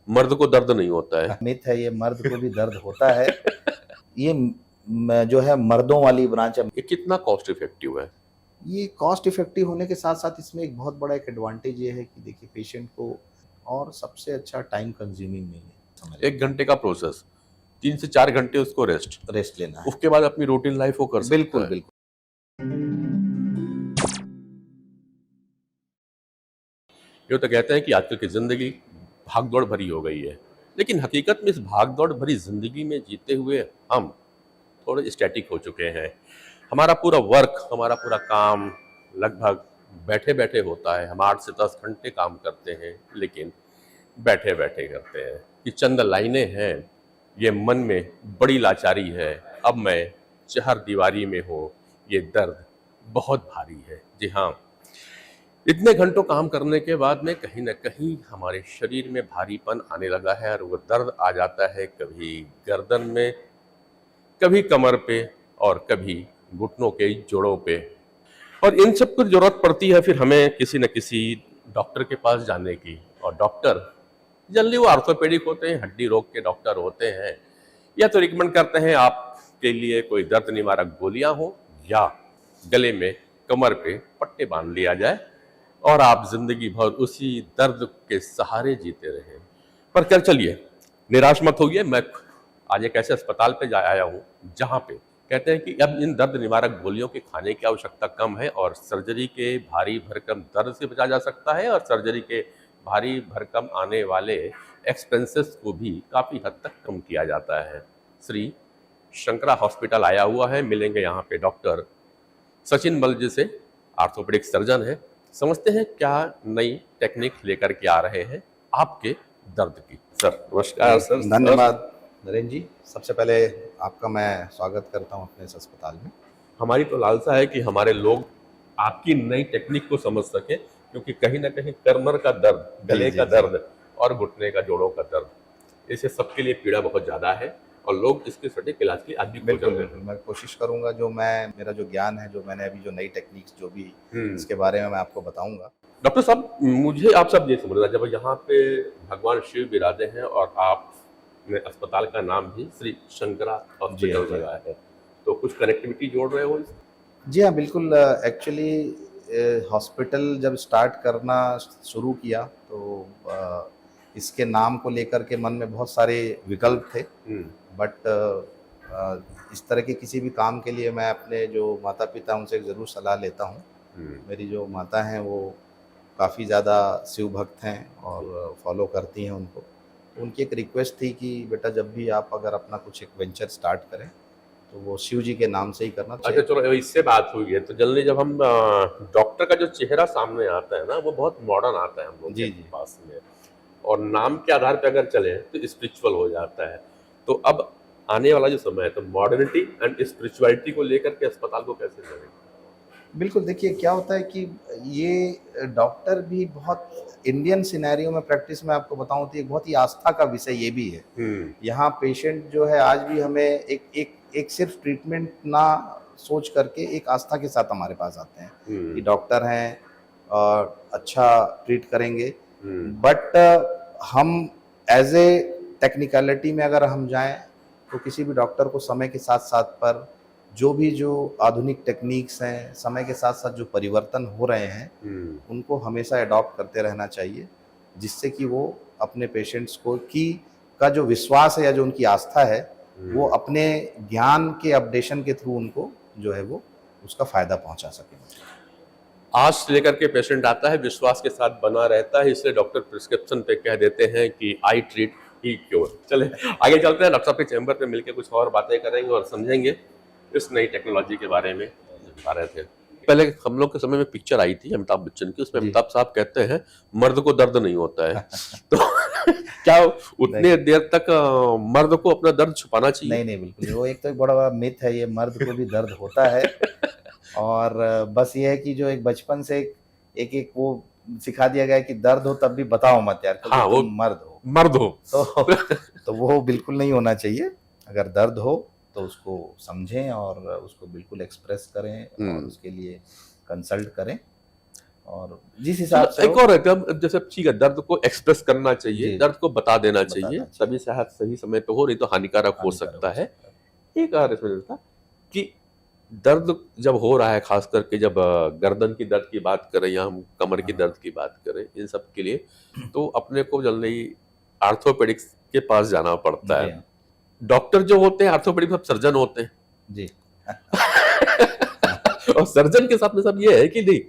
मर्द को दर्द नहीं होता है। मिथ है ये, मर्द को भी दर्द होता है। ये जो है मर्दों वाली ब्रांच है। ये कितना कॉस्ट इफेक्टिव है? ये कॉस्ट इफेक्टिव होने के साथ साथ इसमें एक बहुत बड़ा एक एडवांटेज ये है कि देखिए पेशेंट को, और सबसे अच्छा टाइम कंज्यूमिंग नहीं है, समझ 1 घंटे का प्रोसेस, 3 से 4 घंटे उसको रेस्ट लेना है। उसके बाद अपनी रूटीन लाइफ वो कर सकता बिल्कुल है। बिल्कुल। ये तो कहते हैं कि आजकल की जिंदगी भागदौड़ भरी हो गई है, लेकिन हकीकत में इस भागदौड़ भरी जिंदगी में जीते हुए हम थोड़े स्टैटिक हो चुके हैं। हमारा पूरा वर्क, हमारा पूरा काम लगभग बैठे बैठे होता है। हम 8 से 10 घंटे काम करते हैं, लेकिन बैठे बैठे करते हैं। कि चंद लाइनें हैं, ये मन में बड़ी लाचारी है, अब मैं चार दीवारी में हूँ, ये दर्द बहुत भारी है। जी हाँ, इतने घंटों काम करने के बाद में कहीं ना कहीं हमारे शरीर में भारीपन आने लगा है, और वो दर्द आ जाता है कभी गर्दन में, कभी कमर पे, और कभी घुटनों के जोड़ों पे। और इन सब की जरूरत पड़ती है फिर हमें किसी न किसी डॉक्टर के पास जाने की। और डॉक्टर जनरली वो ऑर्थोपेडिक होते हैं, हड्डी रोग के डॉक्टर होते हैं, या तो रिकमेंड करते हैं आपके लिए कोई दर्द निवारक गोलियां हो, या गले में कमर पे पट्टे बांध लिया जाए और आप जिंदगी भर उसी दर्द के सहारे जीते रहें। पर क्या, चलिए निराश मत होइए। मैं आज एक ऐसे अस्पताल पे जा आया हूँ जहाँ पे कहते हैं कि अब इन दर्द निवारक गोलियों के खाने की आवश्यकता कम है, और सर्जरी के भारी भरकम दर्द से बचा जा सकता है, और सर्जरी के भारी भरकम आने वाले एक्सपेंसेस को भी काफ़ी हद तक कम किया जाता है। श्री शंकरा हॉस्पिटल आया हुआ है। मिलेंगे यहाँ पे डॉक्टर सचिन बल जी से, आर्थोपेडिक सर्जन है। समझते हैं क्या नई टेक्निक लेकर के आ रहे हैं आपके दर्द की। सर नमस्कार। सर धन्यवाद नरेंद्र जी। सबसे पहले आपका मैं स्वागत करता हूं अपने इस अस्पताल में। हमारी तो लालसा है कि हमारे लोग आपकी नई टेक्निक को समझ सकें, क्योंकि कहीं ना कहीं कमर का दर्द, गले का दर्द और घुटने का जोड़ों का दर्द, इसे सबके लिए पीड़ा बहुत ज़्यादा है, और लोग इसके सटीक इलाज के लिए आज भी बिल्कुल बिल्कुल, मैं कोशिश करूंगा, जो मेरा जो ज्ञान है, जो मैंने अभी जो नई टेक्निक्स जो भी इसके बारे में मैं आपको बताऊंगा। डॉक्टर साहब, मुझे आप सब ये समझना, जब यहाँ पे भगवान शिव विराजे हैं और आपने अस्पताल का नाम भी श्री शंकरा हॉस्पिटल लगाया है, तो कुछ कनेक्टिविटी जोड़ रहे हो? जी हाँ बिल्कुल। एक्चुअली हॉस्पिटल जब स्टार्ट करना शुरू किया तो इसके नाम को लेकर के मन में बहुत सारे विकल्प थे, बट इस तरह के किसी भी काम के लिए मैं अपने जो माता पिता उनसे ज़रूर सलाह लेता हूँ। मेरी जो माता हैं वो काफ़ी ज़्यादा शिव भक्त हैं और फॉलो करती हैं उनको। उनकी एक रिक्वेस्ट थी कि बेटा जब भी आप अगर अपना कुछ एक वेंचर स्टार्ट करें तो वो शिव जी के नाम से ही करना चाहिए। अच्छा चलो, इससे बात हुई है तो जल्दी, जब हम डॉक्टर का जो चेहरा सामने आता है ना, वो बहुत मॉडर्न आता है हम लोग के पास में, और नाम के आधार पे अगर चले तो स्पिरिचुअल हो जाता है। तो अब आने वाला जो समय है, तो मॉडर्निटी एंड स्पिरिचुअलिटी को लेकर के अस्पताल को कैसे चलेगा? बिल्कुल, देखिए क्या होता है कि ये डॉक्टर भी बहुत इंडियन सिनेरियो में प्रैक्टिस में आपको बताऊं तो एक बहुत ही आस्था का विषय ये भी है। यहाँ पेशेंट जो है आज भी हमें एक सिर्फ ट्रीटमेंट ना सोच करके एक आस्था के साथ हमारे पास आते हैं कि डॉक्टर हैं और अच्छा ट्रीट करेंगे। बट हम एज ए टेक्निकलिटी में अगर हम जाएं तो किसी भी डॉक्टर को समय के साथ साथ पर जो आधुनिक टेक्निक्स हैं, समय के साथ साथ जो परिवर्तन हो रहे हैं, उनको हमेशा अडॉप्ट करते रहना चाहिए, जिससे कि वो अपने पेशेंट्स को का जो विश्वास है या जो उनकी आस्था है, वो अपने ज्ञान के अपडेशन के थ्रू उनको जो है वो उसका फायदा पहुंचा सके। आज से लेकर के पेशेंट आता है, विश्वास के साथ बना रहता है, इसलिए डॉक्टर प्रिस्क्रिप्शन पे कह देते हैं कि आई ट्रीट ही क्योर। चले आगे चलते हैं, डॉक्टर साहब के चैम्बर पे मिलकर कुछ और बातें करेंगे और समझेंगे इस नई टेक्नोलॉजी के बारे में बता रहे थे। पहले हम लोग के समय में पिक्चर आई थी अमिताभ बच्चन की, उसमें अमिताभ साहब कहते हैं मर्द को दर्द नहीं होता है। तो क्या उतने देर तक मर्द को अपना दर्द छुपाना चाहिए? नहीं नहीं, बिल्कुल, वो एक तो एक बड़ा मिथ है ये, मर्द को भी दर्द होता है। और बस ये है कि जो एक बचपन से एक वो सिखा दिया गया है कि दर्द हो तब भी बताओ मत यार, हाँ, वो मर्द हो तो वो बिल्कुल नहीं होना चाहिए। अगर दर्द हो तो उसको समझें और उसको बिल्कुल एक्सप्रेस करें और उसके लिए कंसल्ट करें। और जिस चलो हिसाब से एक और एकदम जैसे ठीक है, दर्द को एक्सप्रेस करना चाहिए, जी दर्द को बता देना चाहिए, बताना तभी चाहिए, शायद सही समय पे हो, नहीं तो हानिकारक हो हानिकारक सकता हो है। सकता है। एक और इसमें था कि दर्द जब हो रहा है, खास करके जब गर्दन की दर्द की बात करें या हम कमर की हाँ दर्द की बात करें, इन सब के लिए तो अपने को जल्दी आर्थोपेडिक्स के पास जाना पड़ता जी है। हाँ डॉक्टर जो होते हैं आर्थोपेडिक सब सर्जन होते हैं। जी और सर्जन के साथ में सब ये है कि नहीं,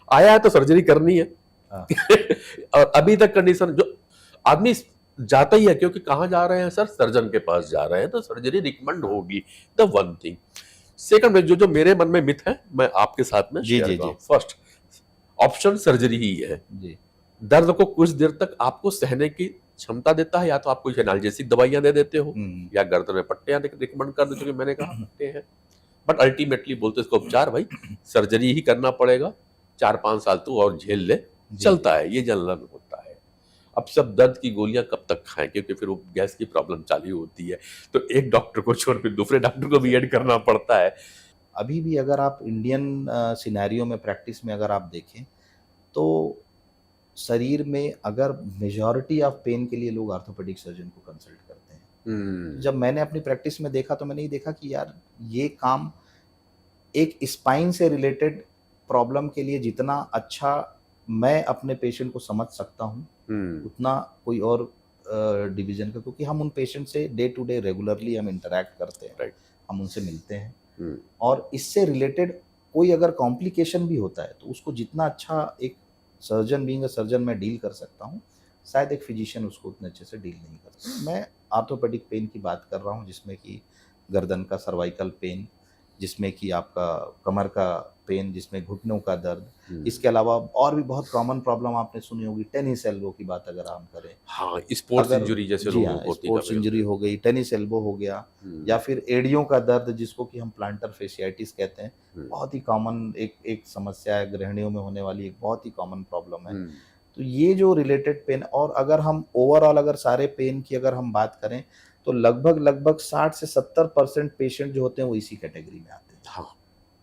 आया है तो सर्जरी करनी है। हाँ और अभी तक कंडीशन जो आदमी जाता ही है, क्योंकि कहाँ जा रहे हैं सर, सर्जन के पास जा रहे हैं, तो सर्जरी रिकमेंड हाँ होगी। The one thing. सेकंड में जो जो मेरे मन में मिथ है, मैं आपके साथ में जी शेयर जी करूँ। जी फर्स्ट ऑप्शन सर्जरी ही है। जी दर्द को कुछ देर तक आपको सहने की क्षमता देता है, या तो आपको एनाल्जेसिक दवाइयां दे देते हो, हम्म या गर्दन में पट्टियां रिकमेंड कर दो, जो कि मैंने कहा पट्टे हैं। बट अल्टीमेटली बोलते इसको उपचार भाई सर्जरी ही करना पड़ेगा, 4-5 साल तो और झेल ले, जी जी चलता है, ये जनरल होता है। अब सब दर्द की गोलियां कब तक खाएं, क्योंकि फिर वो गैस की प्रॉब्लम चालू होती है, तो एक डॉक्टर को छोड़ फिर दूसरे डॉक्टर को भी ऐड करना पड़ता है। अभी भी अगर आप इंडियन सिनेरियो में प्रैक्टिस में अगर आप देखें तो शरीर में अगर मेजॉरिटी ऑफ पेन के लिए लोग आर्थोपेडिक सर्जन को कंसल्ट करते हैं। जब मैंने अपनी प्रैक्टिस में देखा तो मैंने ये देखा कि यार ये काम एक स्पाइन से रिलेटेड प्रॉब्लम के लिए जितना अच्छा मैं अपने पेशेंट को समझ सकता हूँ उतना कोई और डिवीजन का, क्योंकि हम उन पेशेंट से डे टू डे रेगुलरली हम इंटरेक्ट करते हैं, राइट। हम उनसे मिलते हैं और इससे रिलेटेड कोई अगर कॉम्प्लिकेशन भी होता है तो उसको जितना अच्छा एक सर्जन बीइंग अ सर्जन मैं डील कर सकता हूँ, शायद एक फिजिशियन उसको उतने अच्छे से डील नहीं कर सकता। मैं आर्थोपेडिक पेन की बात कर रहा हूँ, जिसमें कि गर्दन का सर्वाइकल पेन, जिसमें कि आपका कमर का पेन, जिसमें घुटनों का दर्द। इसके अलावा और भी बहुत कॉमन प्रॉब्लम आपने सुनी होगी, टेनिस एल्बो की बात अगर हम करें, हाँ, स्पोर्ट्स अगर इंजरी जैसे जी लोगों हाँ को होती स्पोर्ट्स कभी इंजरी कभी। हो गई, टेनिस एल्बो हो गया, या फिर एड़ियों का दर्द जिसको कि हम प्लांटर फेशियाइटिस कहते हैं, बहुत ही कॉमन एक समस्या है, गृहिणियों में होने वाली एक बहुत ही कॉमन प्रॉब्लम है। तो ये जो रिलेटेड पेन, और अगर हम ओवरऑल अगर सारे पेन की अगर हम बात करें तो लगभग 60 से 70% पेशेंट जो होते हैं वो इसी कैटेगरी में आते हैं। हाँ,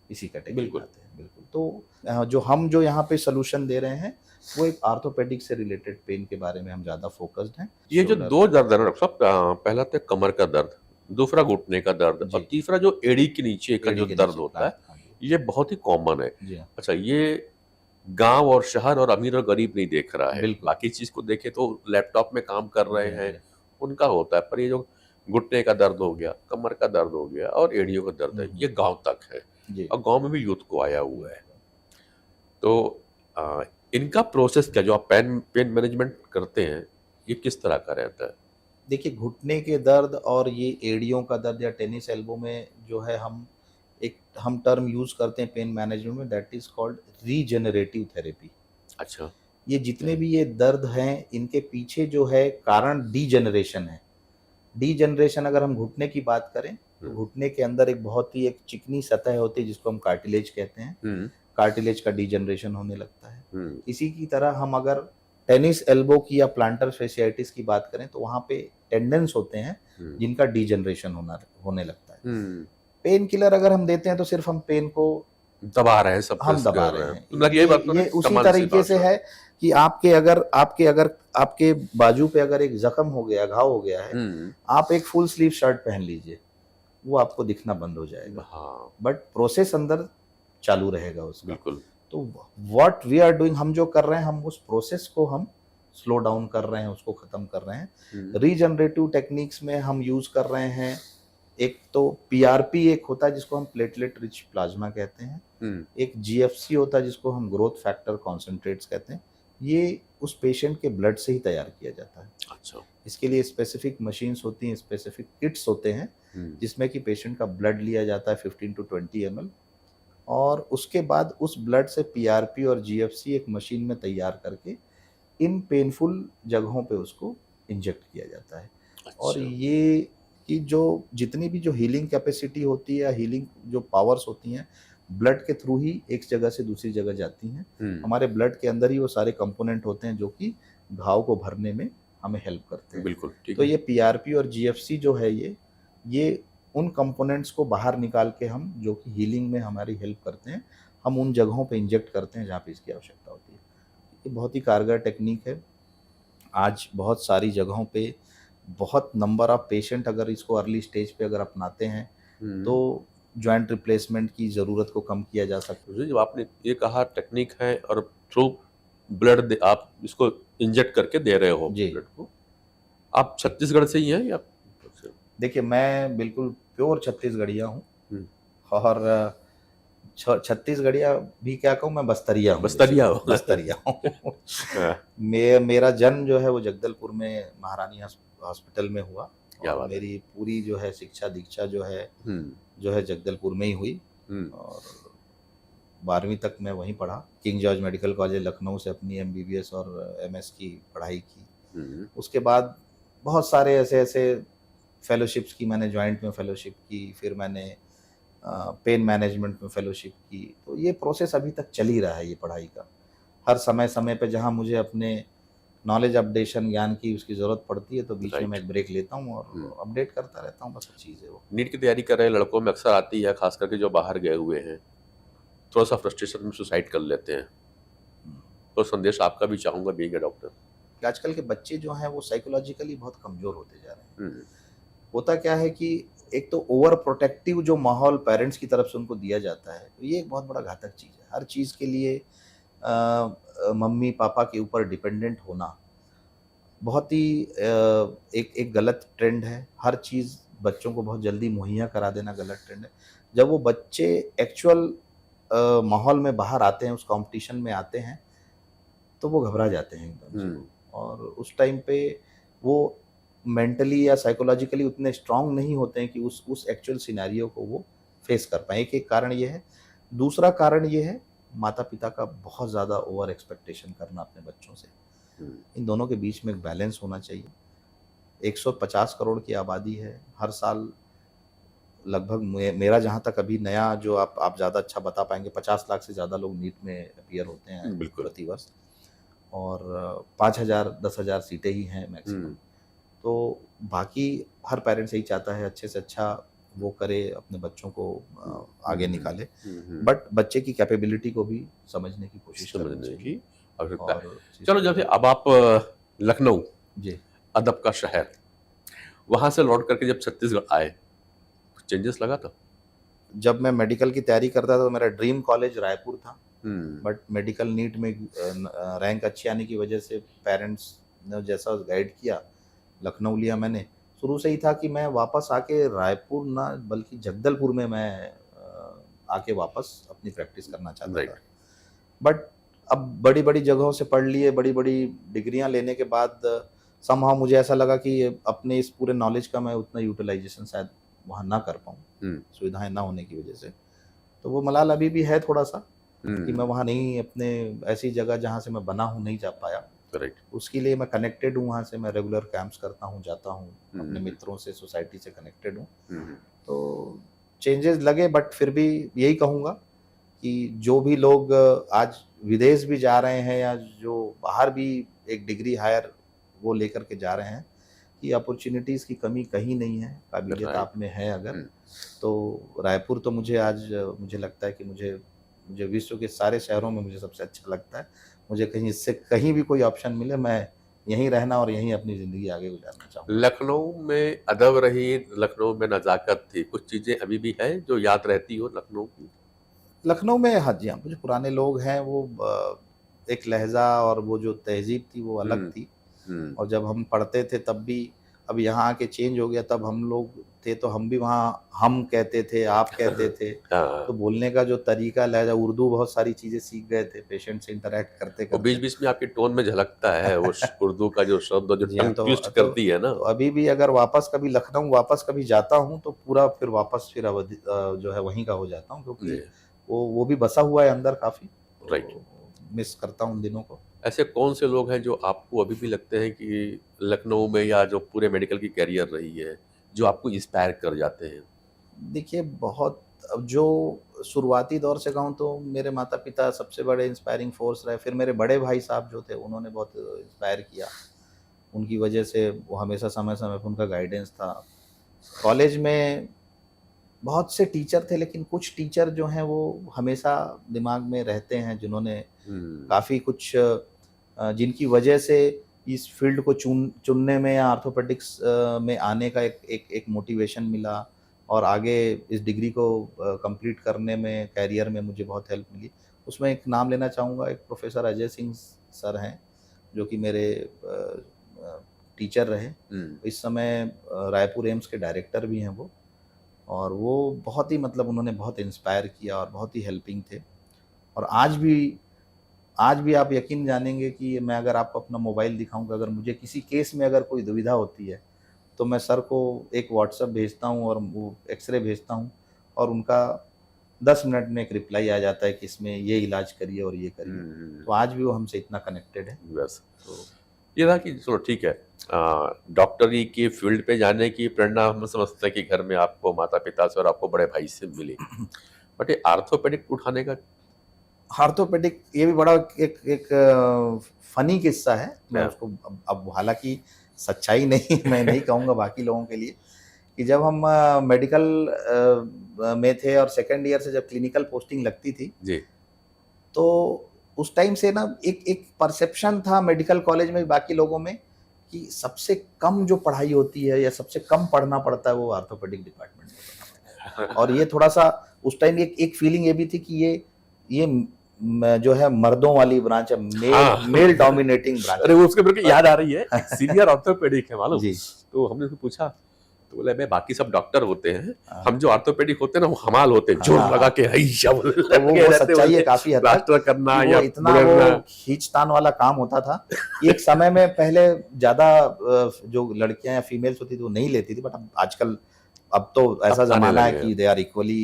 इसी कैटेगरी में बिल्कुल। आते हैं, बिल्कुल। तो जो हम जो यहाँ पे सोल्यूशन दे रहे हैं वो एक आर्थोपेडिक से रिलेटेड पेन के बारे में हम ज़्यादा फोकस्ड हैं। ये जो शोल्डर दो दर्द है ना डॉक्टर साहब, पहला तो कमर का दर्द, दूसरा घुटने का दर्द, और जी तीसरा जो एड़ी के नीचे का एड़ी जो के दर्द नीचे होता है, हाँ जी ये बहुत ही कॉमन है। जी हाँ अच्छा, ये गांव और शहर और अमीर और गरीब नहीं देख रहा है, बिल्कुल बाकी चीज को देखे तो लैपटॉप में काम कर रहे जी हैं, जी उनका होता है। पर ये जो घुटने का दर्द हो गया, कमर का दर्द हो गया और एड़ियों का दर्द है, ये गांव तक है, जी और गांव में भी यूथ को आया हुआ है। तो इनका प्रोसेस क्या, जो आप पेन पेन मैनेजमेंट करते हैं, ये किस तरह का रहता है? देखिए घुटने के दर्द और ये एड़ियों का दर्द या टेनिस एल्बो में जो है हम टर्म यूज करते हैं पेन मैनेजमेंट में, that is called regenerative therapy. अच्छा। ये जितने भी ये दर्द हैं इनके पीछे जो है कारण डीजेनरेशन है। डीजेनरेशन अगर हम घुटने की बात करें तो घुटने के अंदर एक बहुत ही एक चिकनी सतह होती है जिसको हम कार्टिलेज कहते हैं, कार्टिलेज का डीजेनरेशन होने लगता है। इसी की तरह हम अगर टेनिस एल्बो की या प्लांटर फेशियाइटिस की बात करें तो वहाँ पे टेंडेंस होते हैं जिनका डीजेनरेशन होने लगता है। पेन किलर अगर हम देते हैं तो सिर्फ हम पेन को दबा रहे हैं, सब हम दबा रहे हैं। मतलब यही बात तो ये ना, उसी कमाल सी तरीके से बात है कि आपके बाजू पे अगर एक जख्म हो गया, घाव हो गया है, आप एक फुल स्लीव शर्ट पहन लीजिए, वो आपको दिखना बंद हो जाएगा, हाँ, बट प्रोसेस अंदर चालू रहेगा उसका। बिल्कुल। तो व्हाट वी आर डूइंग, हम जो कर रहे हैं हम उस प्रोसेस को हम स्लो डाउन कर रहे हैं, उसको खत्म कर रहे हैं। रीजनरेटिव टेक्निक्स में हम यूज कर रहे हैं, एक तो पीआरपी एक होता है जिसको हम प्लेटलेट रिच प्लाज्मा कहते हैं, एक जीएफसी होता है जिसको हम ग्रोथ फैक्टर कॉन्सेंट्रेट्स कहते हैं। ये उस पेशेंट के ब्लड से ही तैयार किया जाता है। अच्छा। इसके लिए स्पेसिफिक मशीन्स होती हैं, स्पेसिफिक किट्स होते हैं जिसमें कि पेशेंट का ब्लड लिया जाता है 15 to 20 ml, और उसके बाद उस ब्लड से पीआरपी और जीएफसी एक मशीन में तैयार करके इन पेनफुल जगहों पे उसको इंजेक्ट किया जाता है। और अच्छा। ये कि जो जितनी भी जो हीलिंग कैपेसिटी होती है या हीलिंग जो पावर्स होती हैं ब्लड के थ्रू ही एक जगह से दूसरी जगह जाती हैं। हमारे ब्लड के अंदर ही वो सारे कंपोनेंट होते हैं जो कि घाव को भरने में हमें हेल्प करते हैं। बिल्कुल ठीक तो है। ये पीआरपी और जीएफसी जो है ये उन कंपोनेंट्स को बाहर निकाल के हम जो कि हीलिंग में हमारी हेल्प करते हैं, हम उन जगहों पे इंजेक्ट करते हैं जहाँ पे इसकी आवश्यकता होती है। ये बहुत ही कारगर टेक्निक है। आज बहुत सारी जगहों पे बहुत नंबर ऑफ पेशेंट अगर इसको अर्ली स्टेज पे अगर अपनाते हैं तो जॉइंट रिप्लेसमेंट की ज़रूरत को कम किया जा सकता जी, जब आपने ये कहा टेक्निक है और थ्रू ब्लड आप इसको इंजेक्ट करके दे रहे हो जी। ब्लड को, आप छत्तीसगढ़ से ही हैं या? है। देखिए, मैं बिल्कुल प्योर छत्तीसगढ़िया हूँ हम्म, और छत्तीसगढ़िया भी क्या कहूँ, मैं बस्तरिया हूँ। बस्तरिया हो। बस्तरिया हूँ। हाँ, मेरा जन्म जो है वो जगदलपुर में महारानी हॉस्पिटल में हुआ क्या और बात है। मेरी पूरी जो है शिक्षा दीक्षा जो हम्म, है जगदलपुर में ही हुई हम्म, और 12वीं तक मैं वहीं पढ़ा। King George medical college Lucknow से अपनी एमबीबीएस और एमएस की पढ़ाई की। उसके बाद बहुत सारे ऐसे ऐसे फेलोशिप्स की मैंने, जॉइंट में फेलोशिप की, फिर मैंने पेन मैनेजमेंट में फेलोशिप की। तो ये प्रोसेस अभी तक चल ही रहा है ये पढ़ाई का। हर समय समय पे जहाँ मुझे अपने नॉलेज अपडेशन ज्ञान की उसकी ज़रूरत पड़ती है तो बीच में राइट। मैं एक ब्रेक लेता हूँ और अपडेट करता रहता हूँ, बस वो चीज़ है वो। नीट की तैयारी कर रहे लड़कों में अक्सर आती है, खास करके जो बाहर गए हुए हैं, थोड़ा सा फ्रस्ट्रेशन में सुसाइड कर लेते हैं, तो संदेश आपका भी चाहूंगा बीइंग अ डॉक्टर। कि आजकल के बच्चे जो हैं वो साइकोलॉजिकली बहुत कमज़ोर होते जा रहे हैं। होता क्या है कि एक तो ओवर प्रोटेक्टिव जो माहौल पेरेंट्स की तरफ से उनको दिया जाता है, तो ये एक बहुत बड़ा घातक चीज़ है। हर चीज़ के लिए मम्मी पापा के ऊपर डिपेंडेंट होना बहुत ही एक गलत ट्रेंड है। हर चीज़ बच्चों को बहुत जल्दी मुहैया करा देना गलत ट्रेंड है। जब वो बच्चे एक्चुअल माहौल में बाहर आते हैं, उस कॉम्पिटिशन में आते हैं, तो वो घबरा जाते हैं एकदम से। और उस टाइम पे वो मेंटली या साइकोलॉजिकली उतने स्ट्रांग नहीं होते हैं कि उस एक्चुअल सिनेरियो को वो फेस कर पाएँ। एक कारण ये है। दूसरा कारण ये है माता-पिता का बहुत ज़्यादा ओवर एक्सपेक्टेशन करना अपने बच्चों से। इन दोनों के बीच में एक बैलेंस होना चाहिए। 150 करोड़ की आबादी है। हर साल लगभग मेरा जहाँ तक अभी नया जो आप ज़्यादा अच्छा बता पाएँगे, 50 लाख से ज़्यादा लोग नीट में अपीयर होते हैं बिल्कुल। प्रतिवर्ष और 5,000 10,000 सीटें ही हैं मैक्सिमम। तो बाकी हर पेरेंट्स यही चाहता है अच्छे से अच्छा वो करे, अपने बच्चों को आगे निकाले। बट बच्चे की कैपेबिलिटी को भी समझने की कोशिश करनी समझने चाहिए। की आवश्यकता है। और चलो, जैसे अब आप लखनऊ, जी, अदब का शहर, वहां से लौट करके जब छत्तीसगढ़ आए, कुछ चेंजेस लगा था? जब मैं मेडिकल की तैयारी करता था तो मेरा ड्रीम कॉलेज रायपुर था। बट मेडिकल नीट में रैंक अच्छी आने की वजह से पेरेंट्स ने जैसा गाइड किया, लखनऊ लिया मैंने। शुरू से ही था कि मैं वापस आके रायपुर ना बल्कि जगदलपुर में मैं आके वापस अपनी प्रैक्टिस करना चाहता राइट। था। बट अब बड़ी-बड़ी जगहों से पढ़ लिए, बड़ी-बड़ी डिग्रियां लेने के बाद समहाउ मुझे ऐसा लगा कि अपने इस पूरे नॉलेज का मैं उतना यूटिलाइजेशन शायद वहाँ ना कर पाऊँ, सुविधाएं ना होने की वजह से। तो वो मलाल अभी भी है थोड़ा सा कि मैं वहाँ नहीं, अपने ऐसी जगह जहाँ से मैं बना हूँ नहीं जा पाया। राइट। उसके लिए मैं कनेक्टेड हूँ वहाँ से, मैं रेगुलर कैंप्स करता हूँ, जाता हूँ, अपने मित्रों से, सोसाइटी से कनेक्टेड हूँ। तो चेंजेस लगे बट फिर भी यही कहूँगा कि जो भी लोग आज विदेश भी जा रहे हैं या जो बाहर भी एक डिग्री हायर वो लेकर के जा रहे हैं, कि अपॉर्चुनिटीज़ की कमी कहीं नहीं है। काबिलियत Right. आप में है अगर तो रायपुर तो मुझे आज मुझे लगता है कि मुझे विश्व के सारे शहरों में मुझे सबसे अच्छा लगता है। मुझे कहीं इससे कहीं भी कोई ऑप्शन मिले, मैं यहीं रहना और यहीं अपनी ज़िंदगी आगे गुजारना चाहूँगा। लखनऊ में अदब रही, लखनऊ में नज़ाकत थी, कुछ चीज़ें अभी भी हैं जो याद रहती हो लखनऊ की? लखनऊ में हाँ जी, हाँ, जो पुराने लोग हैं वो एक लहज़ा और वो जो तहज़ीब थी वो अलग थी। और जब हम पढ़ते थे तब भी, अब यहाँ आके चेंज हो गया, तब हम लोग थे तो हम भी वहाँ हम कहते थे, आप कहते थे। तो बोलने का जो तरीका, लहज़ा, उर्दू बहुत सारी चीज़ें सीख गए थे पेशेंट से इंटरैक्ट करते और बीच करते। बीच में आपकी टोन में झलकता है वो उर्दू का जो शब्द जो जी हाँ, टंग ट्विस्ट करती है ना। तो अभी भी अगर वापस कभी लखनऊ वापस कभी जाता हूँ तो पूरा फिर वापस फिर अवधि जो है वहीं का हो जाता हूँ, क्योंकि वो भी बसा हुआ है अंदर काफ़ी। राइट। मिस करता हूँ उन दिनों को। ऐसे कौन से लोग हैं जो आपको अभी भी लगते हैं कि लखनऊ में या जो पूरे मेडिकल की कैरियर रही है, जो आपको इंस्पायर कर जाते हैं? देखिए, बहुत, अब जो शुरुआती दौर से कहूँ तो मेरे माता-पिता सबसे बड़े इंस्पायरिंग फ़ोर्स रहे। फिर मेरे बड़े भाई साहब जो थे उन्होंने बहुत इंस्पायर किया। उनकी वजह से वो हमेशा समय-समय पे उनका गाइडेंस था। कॉलेज में बहुत से टीचर थे, लेकिन कुछ टीचर जो हैं वो हमेशा दिमाग में रहते हैं, जिन्होंने काफ़ी कुछ जिनकी वजह से इस फील्ड को चुनने में या आर्थोपेडिक्स में आने का एक मोटिवेशन मिला, और आगे इस डिग्री को कंप्लीट करने में, करियर में मुझे बहुत हेल्प मिली। उसमें एक नाम लेना चाहूँगा, एक प्रोफेसर अजय सिंह सर हैं, जो कि मेरे टीचर रहे। इस समय रायपुर एम्स के डायरेक्टर भी हैं वो, और वो बहुत ही मतलब उन्होंने बहुत इंस्पायर किया और बहुत ही हेल्पिंग थे। और आज भी आप यकीन जानेंगे कि मैं अगर आपको अपना मोबाइल दिखाऊंगा, अगर मुझे किसी केस में अगर कोई दुविधा होती है तो मैं सर को एक व्हाट्सएप भेजता हूँ और वो एक्सरे भेजता हूँ, और उनका 10 मिनट में एक रिप्लाई आ जाता है कि इसमें ये इलाज करिए और ये करिए। तो आज भी वो हमसे इतना कनेक्टेड है। बस तो ये था कि चलो ठीक है, डॉक्टरी की फील्ड पे जाने की प्रेरणा हम समझते हैं कि घर में आपको माता पिता से और आपको बड़े भाई से मिली, बट ये आर्थोपेडिक उठाने का ऑर्थोपेडिक, ये भी बड़ा एक फनी किस्सा है। मैं हाँ। उसको अब हालांकि सच्चाई नहीं मैं नहीं कहूँगा बाकी लोगों के लिए, कि जब हम मेडिकल में थे और सेकेंड ईयर से जब क्लिनिकल पोस्टिंग लगती थी, जी तो उस टाइम से ना एक परसेप्शन था मेडिकल कॉलेज में बाकी लोगों में कि सबसे कम जो पढ़ाई होती है या सबसे कम पढ़ना पड़ता है वो आर्थोपेडिक डिपार्टमेंट में पढ़ना। और ये थोड़ा सा उस टाइम एक फीलिंग ये भी थी कि ये जो है मर्दों वाली ब्रांच है, मेल डोमिनेटिंग ब्रांच। अरे वो उसके मेरे को याद आ रही है, सीनियर ऑर्थोपेडिक है मालूम। जी। तो हमने उसको पूछा, तो बोले मैं बाकी सब डॉक्टर होते हैं, हम जो ऑर्थोपेडिक होते हैं ना वो हमाल होते हैं, जोर लगा के हैया बोलने तो वो सच्चाई है काफी हद तक, प्लास्टर करना वो या इतना वो खींचतान वाला काम होता था। एक समय में पहले ज्यादा जो लड़कियां या फीमेल्स होती थी वो नहीं लेती थी, बट अब आजकल अब तो ऐसा जमाना है कि they are equally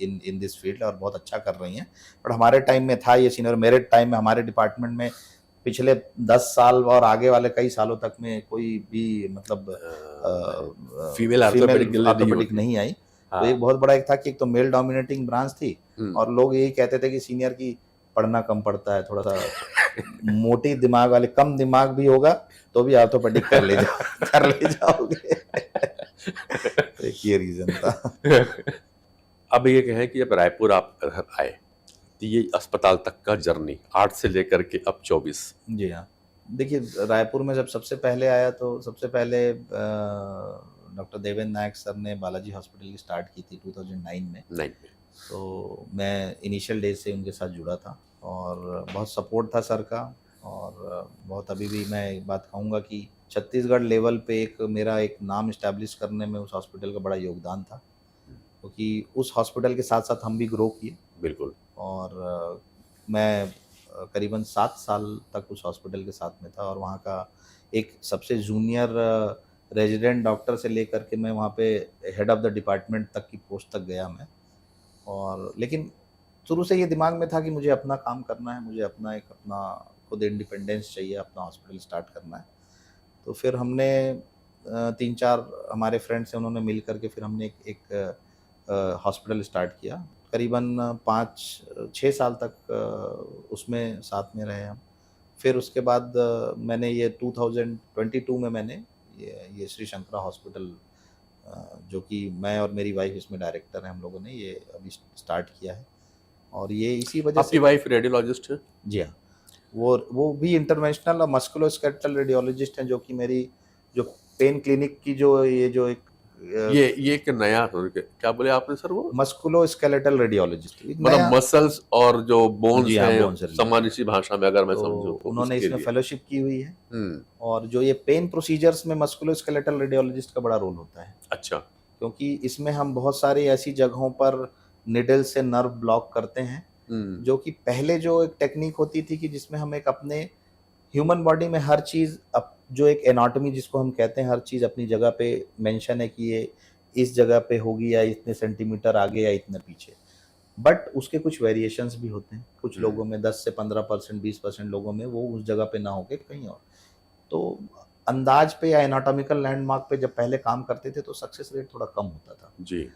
in this field और बहुत अच्छा कर रही हैं। बट हमारे टाइम में था ये सीनियर, मेरे टाइम में हमारे डिपार्टमेंट में पिछले 10 साल और आगे वाले कई सालों तक में कोई भी मतलब फीमेल ऑर्थोपेडिक नहीं आई। तो एक बहुत बड़ा एक था कि एक तो मेल डोमिनेटिंग ब्रांच थी, और लोग यही कहते थे कि सीनियर की पढ़ना कम पड़ता है, थोड़ा सा मोटी दिमाग वाले, कम दिमाग भी होगा तो भी ऑर्थोपेडिक कर ले जाओगे। तो एक ये रीजन था। अब ये कहें कि जब रायपुर आप आए तो ये अस्पताल तक का जर्नी 8 से लेकर के अब 24। जी हाँ, देखिए रायपुर में जब सबसे पहले आया तो सबसे पहले डॉक्टर देवेंद्र नायक सर ने बालाजी हॉस्पिटल की स्टार्ट की थी 2009 में। तो मैं इनिशियल डेज से उनके साथ जुड़ा था और बहुत सपोर्ट था सर का, और बहुत अभी भी मैं एक बात कहूँगा कि छत्तीसगढ़ लेवल पे मेरा एक नाम इस्टेब्लिश करने में उस हॉस्पिटल का बड़ा योगदान था, क्योंकि उस हॉस्पिटल के साथ साथ हम भी ग्रो किए। बिल्कुल। और मैं करीबन 7 साल तक उस हॉस्पिटल के साथ में था, और वहाँ का एक सबसे जूनियर रेजिडेंट डॉक्टर से लेकर के मैं वहाँ पे हेड ऑफ द डिपार्टमेंट तक की पोस्ट तक गया मैं। और लेकिन शुरू से ये दिमाग में था कि मुझे अपना काम करना है, मुझे अपना खुद इंडिपेंडेंस चाहिए, अपना हॉस्पिटल स्टार्ट करना है। तो फिर हमने 3-4 हमारे फ्रेंड्स हैं, उन्होंने मिल करके फिर हमने एक हॉस्पिटल स्टार्ट किया। करीबन 5-6 साल तक उसमें साथ में रहे हम। फिर उसके बाद मैंने ये 2022 में मैंने ये श्री शंकरा हॉस्पिटल, जो कि मैं और मेरी वाइफ इसमें डायरेक्टर हैं, हम लोगों ने ये अभी स्टार्ट किया है। और ये इसी वजह से। आपकी वाइफ रेडियोलॉजिस्ट है? जी हाँ, वो भी इंटरवेंशनल और मस्कुलोस्केलेटल रेडियोलॉजिस्ट हैं, जो कि मेरी जो पेन क्लिनिक की जो एक ये एक नया क्या बोले आपने सर? वो मस्कुलोस्केलेटल रेडियोलॉजिस्ट, मतलब मसल्स और जो बोन्स हैं, से सामान्य सी भाषा में अगर मैं समझूं तो उन्होंने इसमें फेलोशिप की हुई है। और जो ये पेन प्रोसीजर्स में मस्कुलोस्केलेटल रेडियोलॉजिस्ट का बड़ा रोल होता है। अच्छा। क्योंकि इसमें हम बहुत सारी ऐसी जगहों पर निडल से नर्व ब्लॉक करते हैं, जो कि पहले जो एक टेक्निक होती थी कि जिसमें हम एक अपने ह्यूमन बॉडी में हर चीज़ जो एक एनाटॉमी जिसको हम कहते हैं, हर चीज़ अपनी जगह पे मेंशन है कि ये इस जगह पे होगी या इतने सेंटीमीटर आगे या इतने पीछे। बट उसके कुछ वेरिएशंस भी होते हैं, कुछ लोगों में 10 से 15%, 20% लोगों में वो उस जगह पे ना होके कहीं और। तो अंदाज पे या एनाटॉमिकल लैंडमार्क पे जब पहले काम करते थे तो सक्सेस रेट थोड़ा कम होता था जी।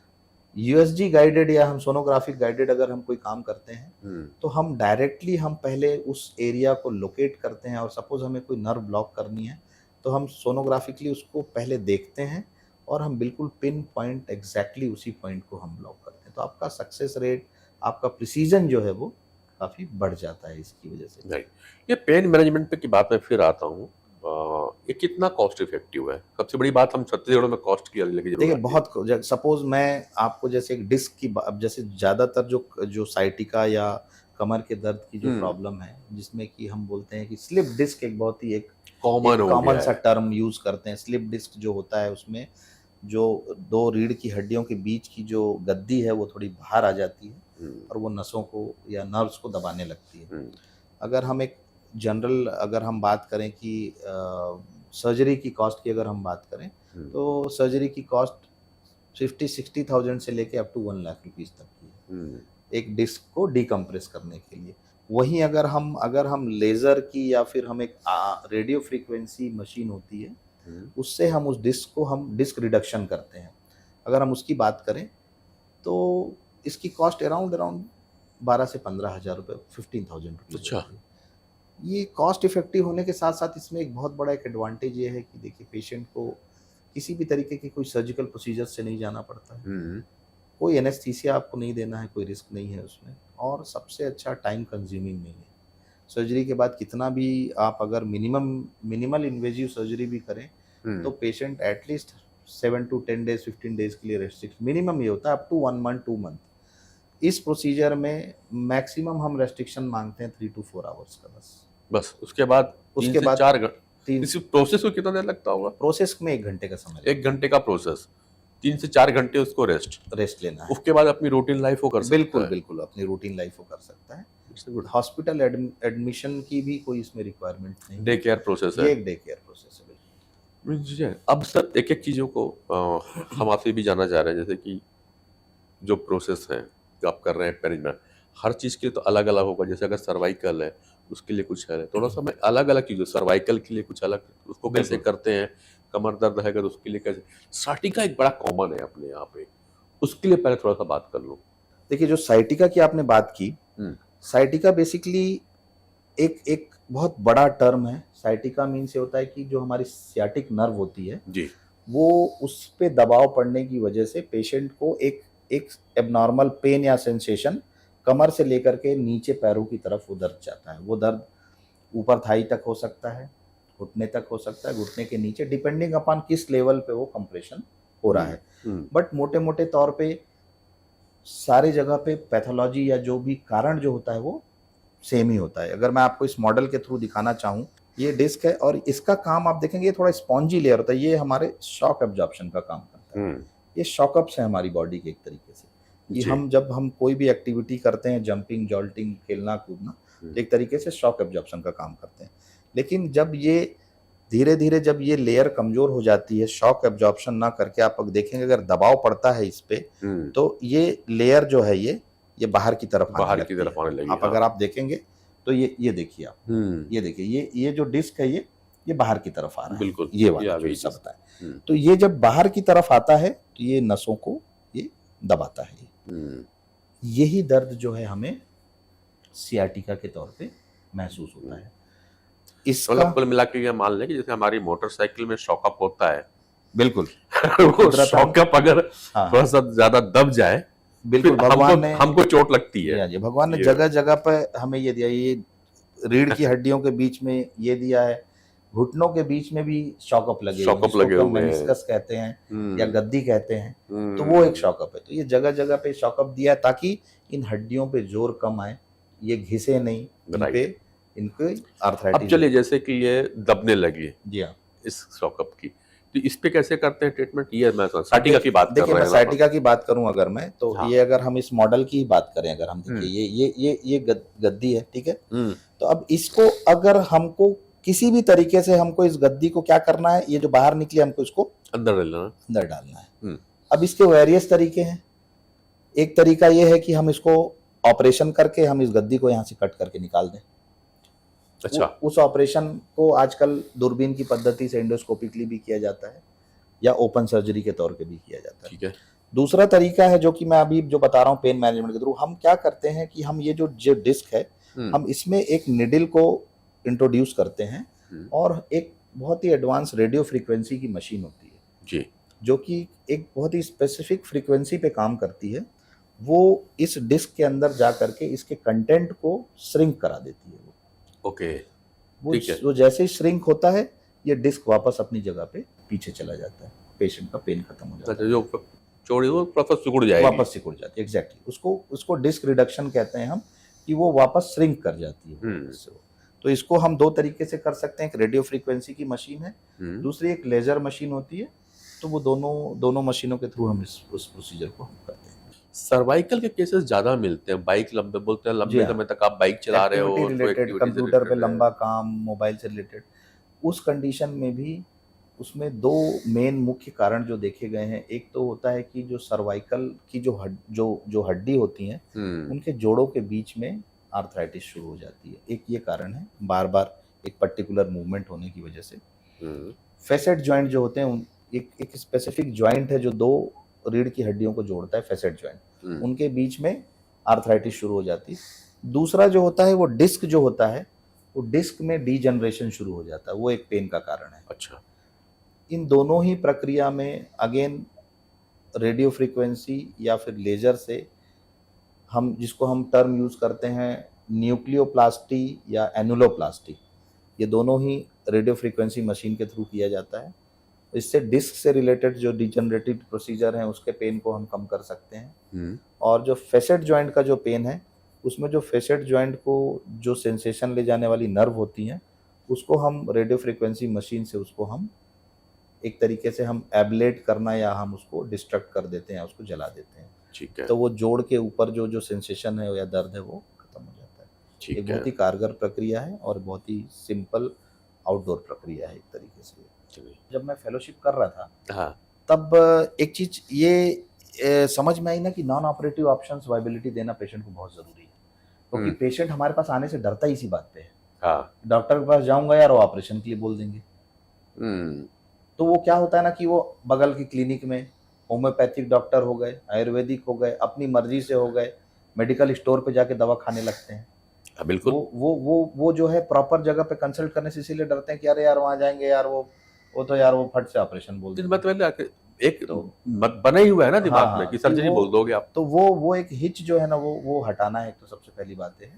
यूएसजी गाइडेड या हम सोनोग्राफिक गाइडेड अगर हम कोई काम करते हैं तो हम डायरेक्टली हम पहले उस एरिया को लोकेट करते हैं, और सपोज हमें कोई नर्व ब्लॉक करनी है तो हम सोनोग्राफिकली उसको पहले देखते हैं और हम बिल्कुल पिन पॉइंट एग्जैक्टली उसी पॉइंट को हम ब्लॉक करते हैं। तो आपका सक्सेस रेट, आपका प्रिसीजन जो है वो काफ़ी बढ़ जाता है इसकी वजह से। राइट। ये पेन मैनेजमेंट पे की बात मैं फिर आता हूँ। ये कितना कॉस्ट इफेक्टिव है? सबसे बड़ी बात हम छत्तीसगढ़ में कॉस्ट की लेके जरूर देखिए आती है। बहुत सपोज मैं आपको जैसे एक डिस्क की अब जैसे ज़्यादातर जो जो साइटिका या कमर के दर्द की जो प्रॉब्लम है जिसमें कि हम बोलते हैं कि स्लिप डिस्क एक बहुत ही एक कॉमन हो कॉमन गया सा है। टर्म यूज करते हैं। स्लिप डिस्क जो होता है उसमें जो दो रीढ़ की हड्डियों के बीच की जो गद्दी है वो थोड़ी बाहर आ जाती है और वो नसों को या नर्व्स को दबाने लगती है। अगर हम एक जनरल अगर हम बात करें कि सर्जरी की कॉस्ट की अगर हम बात करें तो सर्जरी की कॉस्ट 50-60,000 से लेके अप टू 1 लाख रुपीज़ तक की है एक डिस्क को डिकम्प्रेस करने के लिए। वहीं अगर हम लेज़र की या फिर हम एक रेडियो फ्रीक्वेंसी मशीन होती है उससे हम उस डिस्क को हम डिस्क रिडक्शन करते हैं। अगर हम उसकी बात करें तो इसकी कॉस्ट अराउंड अराउंड 12 से 15,000 रुपये 15,000 रुपीज़ अच्छा। होती है। ये कॉस्ट इफेक्टिव होने के साथ साथ इसमें एक बहुत बड़ा एक एडवांटेज ये है कि देखिए पेशेंट को किसी भी तरीके की कोई सर्जिकल प्रोसीजर से नहीं जाना पड़ता है, कोई एनेस्थीसिया आपको नहीं देना है, कोई रिस्क नहीं है उसमें और सबसे अच्छा टाइम कंज्यूमिंग नहीं है। सर्जरी के बाद कितना भी आप अगर मिनिमल इन्वेजिव सर्जरी भी करें तो patient at least 7 to 10 days 15 days के लिए रेस्ट्रिक्ट मिनिमम ये होता है अप टू 1 month 2 month। इस प्रोसीजर में मैक्सिमम हम रेस्ट्रिक्शन मांगते हैं 3 to 4 आवर्स का बस उसके बाद उसके 3 से बाद 4 घंटे। तीन इस प्रोसेस को कितना देर लगता होगा? प्रोसेस में 1 घंटे का समय 1 घंटे का प्रोसेस, 3 से 4 घंटे उसको रेस्ट, रेस्ट लेना है। उसके बाद अपनी रूटीन लाइफ वो कर सकता बिल्कुल है। बिल्कुल अपनी रूटीन लाइफ वो कर सकता है। It's a good hospital admission की भी कोई इसमें रिक्वायरमेंट नहीं डे केयर प्रोसेस ये है। एक डे केयर प्रोसेस है बिल्कुल। जी। अब सर एक एक चीज़ों को हम आपसे भी जानना चाह रहे हैं, जैसे कि जो प्रोसेस है जो आप कर रहे हैं मैनेजमेंट, हर चीज़ के लिए तो अलग अलग होगा। जैसे अगर सर्वाइकल है उसके लिए कुछ है, थोड़ा सा मैं अलग अलग चीज़ों सर्वाइकल के लिए कुछ अलग उसको कैसे बिल्कुल। करते हैं, कमर दर्द है अगर उसके लिए कैसे। साटिका एक बड़ा कॉमन है अपने यहाँ पे, उसके लिए पहले थोड़ा सा बात कर लो। देखिए जो साइटिका की आपने बात की, साइटिका बेसिकली एक एक बहुत बड़ा टर्म है। साइटिका मीन्स ये होता है कि जो हमारी सियाटिक नर्व होती है जी। वो उस पे दबाव पड़ने की वजह से पेशेंट को एक एबनॉर्मल पेन या सेंसेशन कमर से लेकर के नीचे पैरों की तरफ वो दर्द जाता है। वो दर्द ऊपर थाई तक हो सकता है, घुटने तक हो सकता है, घुटने के नीचे, डिपेंडिंग अपॉन किस लेवल पे वो कंप्रेशन हो रहा है। बट मोटे मोटे तौर पे सारी जगह पे पैथोलॉजी या जो भी कारण जो होता है वो सेम ही होता है। अगर मैं आपको इस मॉडल के थ्रू दिखाना चाहूँ, ये डिस्क है और इसका काम आप देखेंगे ये थोड़ा स्पॉन्जी लेयर होता है। ये हमारे शॉक एब्जॉर्प्शन का काम करता है। ये शॉकअप्स है हमारी बॉडी के एक तरीके से कि जब हम कोई भी एक्टिविटी करते हैं, जंपिंग, जॉल्टिंग, खेलना कूदना, एक तरीके से शॉक एब्जॉर्प्शन का काम करते हैं। लेकिन जब ये धीरे धीरे जब ये लेयर कमजोर हो जाती है, शॉक एब्जॉर्प्शन ना करके आप देखेंगे अगर दबाव पड़ता है इस पे तो ये लेयर जो है ये बाहर की तरफ आने लगी। आप अगर आप देखेंगे तो ये देखिए आप, ये देखिए ये जो डिस्क है ये बाहर की तरफ आ रहा है। बिल्कुल ये वाला जो हिस्सा होता है। तो ये जब बाहर की तरफ आता है तो ये नसों को ये दबाता है। यही दर्द जो है हमें सियाटिका के तौर पे महसूस होता है। इसका कुल मिला के ये मान लें कि जैसे हमारी मोटरसाइकिल में शॉकअप होता है, बिल्कुल वो शॉकअप अगर थोड़ा सा ज्यादा दब जाए बिल्कुल भगवान ने हमको चोट लगती है। जी भगवान ने जगह जगह पे हमें ये दिया। ये रीढ़ की हड्डियों के बीच में ये दिया है, घुटनों के बीच में भी शॉकअप लगे हुए हैं, मेनिस्कस कहते हैं या गद्दी कहते हैं, तो वो एक शॉकअप है। तो ये जगह जगह पे शॉकअप दिया है ताकि इन हड्डियों पे जोर कम आए, ये घिसे नहीं, इनके आर्थराइटिस। अब चलिए जैसे कि ये दबने लगी जी हाँ इस शॉकअप की, तो इस पे कैसे करते हैं ट्रीटमेंट? ये मैं साइटिका की बात कर रहे हैं। देखिए मैं साइटिका की बात करूं अगर मैं तो हाँ। ये अगर हम इस मॉडल की बात करें, अगर हम देखिए ये गद्दी है, ठीक है। तो अब इसको अगर हमको किसी भी तरीके से हमको इस गद्दी को क्या करना है, ये जो बाहर निकली हमको इसको अंदर डालना है। अब इसके वेरियस तरीके हैं। एक तरीका ये है कि हम इसको ऑपरेशन करके हम इस गद्दी को यहाँ से कट करके निकाल दें। अच्छा। उस ऑपरेशन को आजकल दूरबीन की पद्धति से एंडोस्कोपिकली भी किया जाता है या ओपन सर्जरी के तौर पे भी किया जाता है। ठीक है। दूसरा तरीका है जो कि मैं अभी जो बता रहा हूँ पेन मैनेजमेंट के थ्रू, हम क्या करते हैं कि हम ये जो डिस्क है हम इसमें एक निडल को इंट्रोड्यूस करते हैं और एक बहुत ही एडवांस रेडियो फ्रीक्वेंसी की मशीन होती है जी, जो कि एक बहुत ही स्पेसिफिक फ्रीक्वेंसी पे काम करती है वो इस डिस्क के अंदर जा करके इसके कंटेंट को श्रिंक करा देती है। ओके, वो ठीक है। वो जैसे ही श्रिंक होता है, ये डिस्क वापस अपनी जगह पे पीछे चला जाता है, पेशेंट का पेन खत्म हो जाता अच्छा, है, जो चौड़ी वो वापस सिकुड़ जाएगी। वापस सिकुड़ जाती है। एग्जैक्टली, उसको डिस्क रिडक्शन कहते हैं हम, कि वो वापस श्रिंक कर जाती है इससे। तो इसको हम दो तरीके से कर सकते हैं, एक रेडियो फ्रीक्वेंसी की मशीन है, दूसरी एक लेजर मशीन होती है। तो वो दोनों मशीनों के थ्रू हम उस प्रोसीजर को हम करते हैं। सर्वाइकल के केसेस ज्यादा मिलते हैं, बाइक लंबे बोलते हैं, जी लंबे हाँ। समय तक आप बाइक चला रहे हो, एक्टिविटी तो रिलेटेड, एक्टिविटी से कंप्यूटर पे related है। लंबा काम, मोबाइल से रिलेटेड, उस कंडीशन में भी उसमें दो मेन मुख्य कारण जो देखे गए हैं। एक तो होता है कि जो सर्वाइकल की जो हड्डी होती हैं, उनके जोड़ों के बीच में आर्थराइटिस शुरू हो जाती है। एक ये कारण है, बार बार एक पर्टिकुलर मूवमेंट होने की वजह से। फेसेट जॉइंट जो होते हैं, एक स्पेसिफिक जॉइंट है जो दो रीढ़ की हड्डियों को जोड़ता है, फेसेट जॉइंट, उनके बीच में आर्थराइटिस शुरू हो जाती है। दूसरा जो होता है वो डिस्क जो होता है, वो डिस्क में डीजनरेशन शुरू हो जाता है, वो एक पेन का कारण है। अच्छा, इन दोनों ही प्रक्रिया में अगेन रेडियो फ्रीक्वेंसी या फिर लेजर से, हम जिसको हम टर्म यूज करते हैं न्यूक्लियोप्लास्टी या एनुलोप्लास्टी, ये दोनों ही रेडियो फ्रीक्वेंसी मशीन के थ्रू किया जाता है। इससे डिस्क से रिलेटेड जो डिजनरेटिव प्रोसीजर हैं उसके पेन को हम कम कर सकते हैं। और जो फेसेट जॉइंट का जो पेन है, उसमें जो फेसेट जॉइंट को जो सेंसेशन ले जाने वाली नर्व होती हैं, उसको हम रेडियो फ्रीक्वेंसी मशीन से उसको हम एक तरीके से हम एब्लेट करना या हम उसको डिस्ट्रक्ट कर देते हैं, उसको जला देते हैं। ठीक है, तो वो जोड़ के ऊपर जो सेंसेशन है या दर्द है वो खत्म हो जाता है। ये ठीक है। बहुत ही कारगर प्रक्रिया है और बहुत ही सिंपल आउटडोर प्रक्रिया है एक तरीके से। चलिए। जब मैं फेलोशिप कर रहा था, हाँ, तब एक चीज ये समझ में आई ना कि नॉन ऑपरेटिव ऑप्शंस वायबिलिटी देना पेशेंट को बहुत जरूरी है, क्योंकि पेशेंट हमारे पास आने से डरता ही इसी बात पे है। हाँ, डॉक्टर के पास जाऊंगा यार, वो ऑपरेशन के लिए बोल देंगे। तो वो क्या होता है ना कि वो बगल की क्लिनिक में होम्योपैथिक डॉक्टर हो गए, आयुर्वेदिक हो गए, अपनी मर्जी से हो गए, मेडिकल स्टोर पे जाके दवा खाने लगते हैं। हाँ, बिल्कुल। वो जो है प्रॉपर जगह पे कंसल्ट करने से इसीलिए डरते हैं कि अरे यार वहाँ जाएंगे यार, वो तो यार वो फट से ऑपरेशन बोल देंगे। मतलब एक मत बना ही हुआ है ना दिमाग हाँ, में कि कि सर्जरी बोल दोगे आप। तो वो एक हिच जो है ना, वो हटाना है, तो सबसे पहली बात है।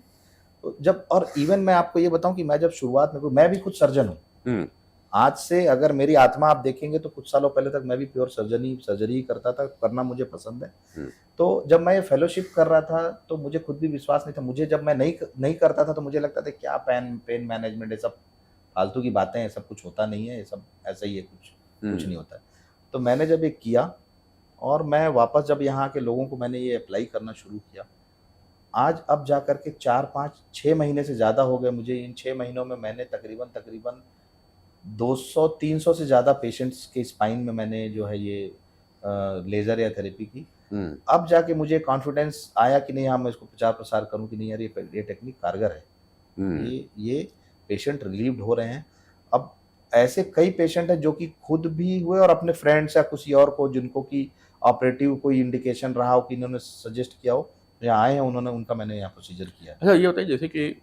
तो जब, और इवन मैं आपको ये बताऊं कि मैं जब शुरुआत में, मैं भी खुद सर्जन हूँ। आज से अगर मेरी आत्मा आप देखेंगे तो कुछ सालों पहले तक मैं भी प्योर सर्जरी ही करता था, करना मुझे पसंद है। तो जब मैं ये फेलोशिप कर रहा था तो मुझे खुद भी विश्वास नहीं था। मुझे जब मैं नहीं करता था तो मुझे लगता था क्या पेन मैनेजमेंट, ये सब फालतू की बातें हैं, सब कुछ होता नहीं है, ये सब ऐसा ही है, कुछ नहीं होता है। तो मैंने जब ये किया और मैं वापस जब यहाँ के लोगों को मैंने ये अप्लाई करना शुरू किया, आज अब जा करके 4-5-6 महीने से ज़्यादा हो गए मुझे। इन 6 महीनों में मैंने तकरीबन 200-300 से ज़्यादा पेशेंट्स के स्पाइन में मैंने जो है ये लेज़र या थेरेपी की। अब जाके मुझे कॉन्फिडेंस आया कि नहीं, हाँ मैं इसको प्रचार प्रसार करूँ कि नहीं यार ये टेक्निक कारगर है, ये पेशेंट रिलीव्ड हो रहे हैं। अब ऐसे कई पेशेंट हैं जो कि खुद भी हुए और अपने फ्रेंड्स या किसी और को जिनको कि ऑपरेटिव कोई इंडिकेशन रहा हो कि इन्होंने सजेस्ट किया हो, यहाँ आए हैं, उनका मैंने यहाँ प्रोसीजर किया। अच्छा, ये होता है जैसे कि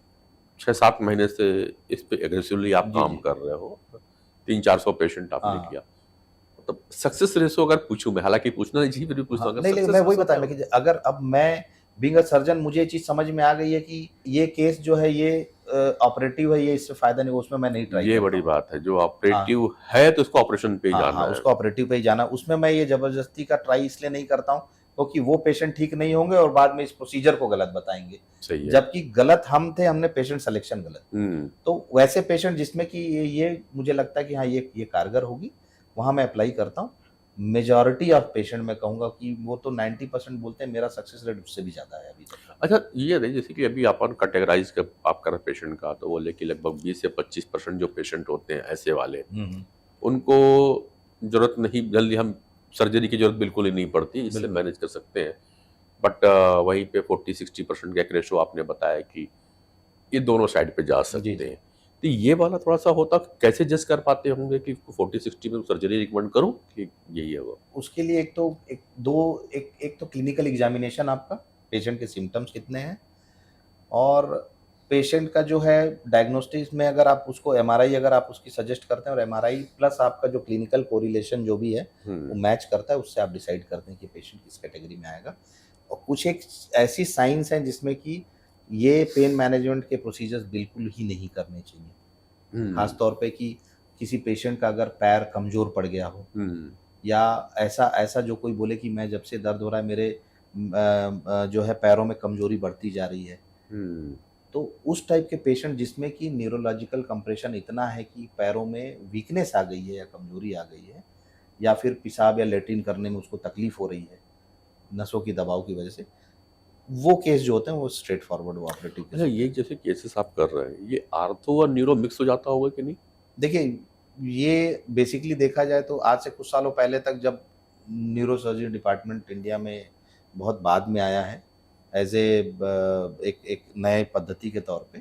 6-7 महीने से इस पे एग्रेसिवली आप काम कर रहे हो, 300-400 पेशेंट आपने किया, मतलब सक्सेस रेशो अगर पूछूं मैं, हालांकि पूछना नहीं चाहिए फिर भी पूछता हूं, नहीं, लेकिन मैं वही बताया कि अगर अब मैं बीइंग अ सर्जन, मुझे ये चीज समझ में आ गई है कि ये केस जो है ये ऑपरेटिव है, ये इससे फायदा नहीं, उसमें मैं नहीं ट्राई। ये बड़ी बात है, जो ऑपरेटिव है तो उसको ऑपरेशन पे ही जाना है, उसको ऑपरेटिव पे ही जाना। उसमें मैं ये जबरदस्ती का ट्राई इसलिए नहीं करता हूँ क्योंकि वो पेशेंट ठीक नहीं होंगे और बाद में इस प्रोसीजर को गलत बताएंगे। सही है। जबकि गलत हम थे, हमने पेशेंट सिलेक्शन गलत। तो वैसे पेशेंट जिसमें कि ये मुझे लगता है कि हाँ ये कारगर होगी, वहां मैं अप्लाई करता हूँ। मेजॉरिटी ऑफ पेशेंट मैं कहूंगा कि वो तो 90% बोलते हैं, मेरा सक्सेस रेट उससे भी ज्यादा है अभी तक। अच्छा, ये नहीं, जैसे कि अभी अपन कैटेगराइज कर आप कर पेशेंट का, तो बोले कि लगभग 20 से 25% जो पेशेंट होते हैं ऐसे वाले, उनको जरूरत नहीं, जल्दी हम सर्जरी की जरूरत बिल्कुल ही नहीं पड़ती, इससे मैनेज कर सकते हैं। बट वहीं पे 40-60% का एक रेशो आपने बताया कि ये दोनों साइड पे जा सकते हैं। तो ये वाला थोड़ा सा होता, कैसे जज कर पाते होंगे कि 40-60 में सर्जरी रिकमेंड करूं कि यही है वो? उसके लिए एक तो क्लिनिकल एग्जामिनेशन, आपका पेशेंट के सिम्टम्स कितने हैं, और पेशेंट का जो है डायग्नोस्टिक्स में अगर आप उसको एमआरआई अगर आप उसकी सजेस्ट करते हैं और एमआरआई प्लस आपका जो क्लिनिकल कोरिलेशन जो भी है वो मैच करता है, उससे आप डिसाइड करते हैं कि पेशेंट किस कैटेगरी में आएगा। और कुछ एक ऐसी साइंस हैं जिसमें कि ये पेन मैनेजमेंट के प्रोसीजर्स बिल्कुल ही नहीं करने चाहिए। खास तौर पे कि किसी पेशेंट का अगर पैर कमज़ोर पड़ गया हो, या ऐसा ऐसा जो कोई बोले कि मैं जब से दर्द हो रहा है मेरे जो है पैरों में कमज़ोरी बढ़ती जा रही है। तो उस टाइप के पेशेंट जिसमें कि न्यूरोलॉजिकल कंप्रेशन इतना है कि पैरों में वीकनेस आ गई है या कमज़ोरी आ गई है, या फिर पेशाब या लैट्रिन करने में उसको तकलीफ़ हो रही है, नसों की दबाव की वजह से, वो केस जो होते हैं वो स्ट्रेट फॉरवर्ड वो ऑपरेटिव केस अच्छा, होते ये हैं। जैसे केसेस आप कर रहे हैं, ये आर्थो और न्यूरो मिक्स हो जाता होगा कि नहीं? देखिए, ये बेसिकली देखा जाए तो आज से कुछ सालों पहले तक जब न्यूरोसर्जरी डिपार्टमेंट इंडिया में बहुत बाद में आया है, एज़ एक एक नए पद्धति के तौर पे।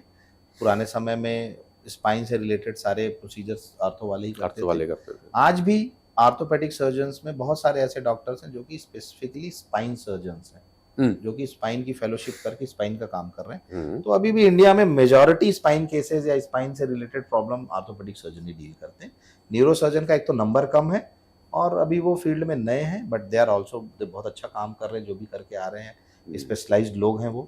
पुराने समय में स्पाइन से रिलेटेड सारे प्रोसीजर्स आर्थो वाले ही करते आर्थो थे। वाले करते थे। आज भी आर्थोपेडिक सर्जन्स में बहुत सारे ऐसे डॉक्टर्स हैं जो कि स्पेसिफिकली स्पाइन सर्जन्स हैं, जो कि स्पाइन की फेलोशिप करके स्पाइन का काम कर रहे हैं। तो अभी भी इंडिया में मेजॉरिटी स्पाइन केसेस या स्पाइन से रिलेटेड प्रॉब्लम आर्थोपेडिक सर्जन ही डील करते हैं। न्यूरो सर्जन का एक तो नंबर कम है, और अभी वो फील्ड में नए हैं, बट दे आर ऑल्सो बहुत अच्छा काम कर रहे हैं, जो भी करके आ रहे हैं, स्पेशलाइज्ड लोग हैं वो।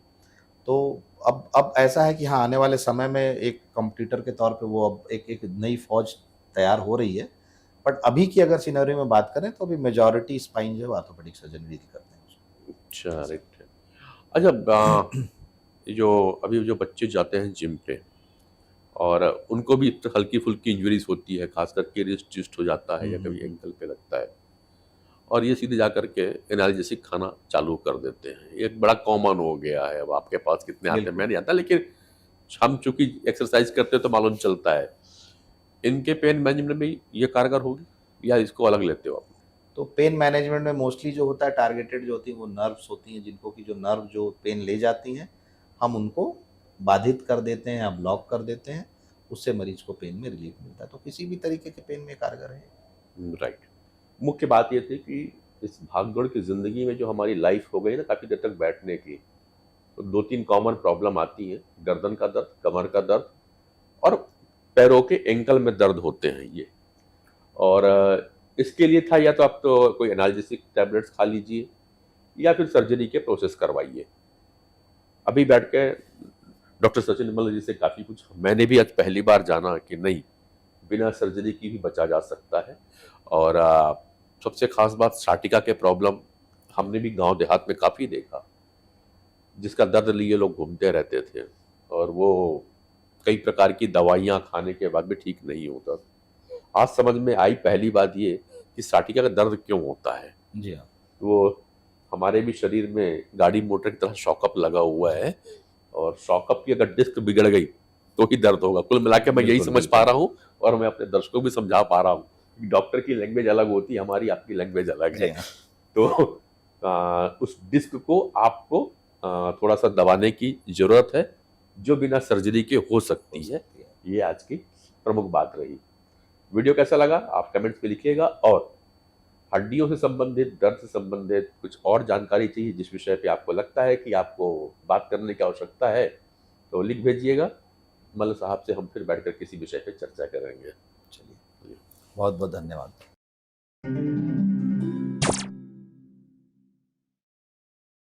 तो अब ऐसा है कि हाँ, आने वाले समय में एक कॉम्पिटिटर के तौर पे वो अब एक नई फौज तैयार हो रही है। बट अभी की अगर सिनेरियो में बात करें तो अभी मेजॉरिटी स्पाइन जो है आर्थोपेडिक सर्जन डील करते हैं। अच्छा, राइट। अच्छा, जो अभी जो बच्चे जाते हैं जिम पे और उनको भी हल्की फुल्की इंजरीज होती है, खास करके रिस्ट ट्विस्ट हो जाता है या कभी एंकल पे लगता है, और ये सीधे जा करके एनाल्जेसिक खाना चालू कर देते हैं। ये एक बड़ा कॉमन हो गया है। अब आपके पास कितने आते हैं मैं नहीं आता, लेकिन हम चूंकि एक्सरसाइज करते हैं तो मालूम चलता है। इनके पेन मैनेजमेंट में ये कारगर होगी या इसको अलग लेते हो आप? तो पेन मैनेजमेंट में मोस्टली जो होता है टारगेटेड जो होती है वो नर्व्स होती हैं, जिनको की जो नर्व जो पेन ले जाती हैं, हम उनको बाधित कर देते हैं या ब्लॉक कर देते हैं। उससे मरीज को पेन में रिलीफ मिलता है। तो किसी भी तरीके के पेन में कारगर है। राइट। मुख्य बात ये थी कि इस भागदौड़ की ज़िंदगी में जो हमारी लाइफ हो गई ना काफ़ी देर तक बैठने की, तो 2-3 कॉमन प्रॉब्लम आती हैं। गर्दन का दर्द, कमर का दर्द और पैरों के एंकल में दर्द होते हैं ये। और इसके लिए था या तो आप तो कोई एनाल्जेसिक टैबलेट्स खा लीजिए या फिर सर्जरी के प्रोसेस करवाइए। अभी बैठ के डॉक्टर सचिन निर्मल जी से काफ़ी कुछ मैंने भी आज पहली बार जाना कि नहीं, बिना सर्जरी की भी बचा जा सकता है। और सबसे खास बात साटिका के प्रॉब्लम हमने भी गांव देहात में काफ़ी देखा, जिसका दर्द लिए लोग घूमते रहते थे और वो कई प्रकार की दवाइयाँ खाने के बाद भी ठीक नहीं होता था। आज समझ में आई पहली बात ये कि साटिका का दर्द क्यों होता है। जी हाँ। वो हमारे भी शरीर में गाड़ी मोटर की तरह शॉकअप लगा हुआ है, और शॉकअप की अगर डिस्क बिगड़ गई तो ही दर्द होगा। कुल मिला के मैं यही समझ पा रहा हूँ, और मैं अपने दर्शकों को भी समझा पा रहा हूँ कि डॉक्टर की लैंग्वेज अलग होती है, हमारी आपकी लैंग्वेज अलग है। तो उस डिस्क को आपको थोड़ा सा दबाने की जरूरत है, जो बिना सर्जरी के हो सकती है। ये आज की प्रमुख बात रही। वीडियो कैसा लगा आप कमेंट्स में लिखिएगा, और हड्डियों से संबंधित, दर्द से संबंधित कुछ और जानकारी चाहिए जिस विषय पे आपको लगता है कि आपको बात करने की आवश्यकता है, तो लिख भेजिएगा। मल्ल साहब से हम फिर बैठकर किसी विषय पे चर्चा करेंगे। चलिए, बहुत बहुत धन्यवाद।